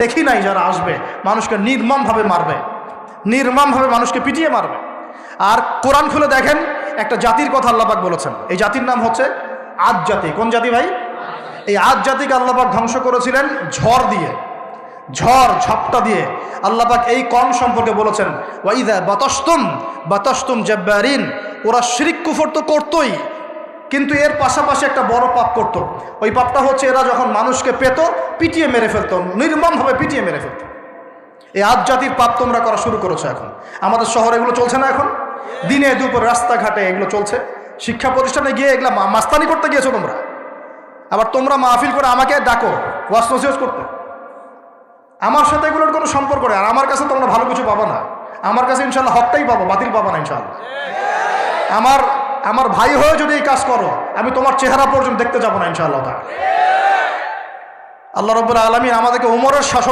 দেখি নাই যারা আসবে মানুষকে নির্মমভাবে মারবে, নির্মমভাবে মানুষকে পিটিয়ে মারবে। আর কোরআন খুলে দেখেন একটা জাতির কথা আল্লাহ পাক বলেছেন, এই জাতির নাম হচ্ছে আদ জাতি। কোন জাতি ভাই? এই আদ জাতিকে আল্লাহ পাক ধ্বংস করেছিলেন ঝড় দিয়ে, ঝড় ঝপটা দিয়ে। আল্লাহ পাক এই কম সম্পর্কে বলেছেন ওয়াইদা বাতাসতুম জাব্বারিন, ওরা শিরক কুফর তো করতোই, কিন্তু এর পাশাপাশি একটা বড় পাপ করত। ওই পাপটা হচ্ছে এরা যখন মানুষকে পেত পিটিয়ে মেরে ফেলতো, নির্মমভাবে পিটিয়ে মেরে ফেলতো। এই আদ জাতির পাপ তোমরা করা শুরু করেছো। এখন আমাদের শহরে এগুলো চলছে না? এখন দিনে দুপুর রাস্তাঘাটে এগুলো চলছে। শিক্ষা প্রতিষ্ঠানে গিয়ে এগুলো মাস্তানি করতে গিয়েছো তোমরা। আবার তোমরা মাহফিল করে আমাকে ডাকো ওয়াজ নসিহত করতে। আমার সাথে এগুলোর কোনো সম্পর্ক নেই। আর আমার কাছে তোমরা ভালো কিছু পাবো না। আমার কাছে ইনশাল্লাহ হকটাই পাবো, বাতিল পাবো না ইনশাল্লাহ। আমার ভাই হয়ে যদি এই কাজ করো, আমি তোমার চেহারা পর্যন্ত দেখতে যাবো না ইনশাআল্লাহ। আল্লাহ রাব্বুল আলামিন আমাদেরকে উমরের শাসন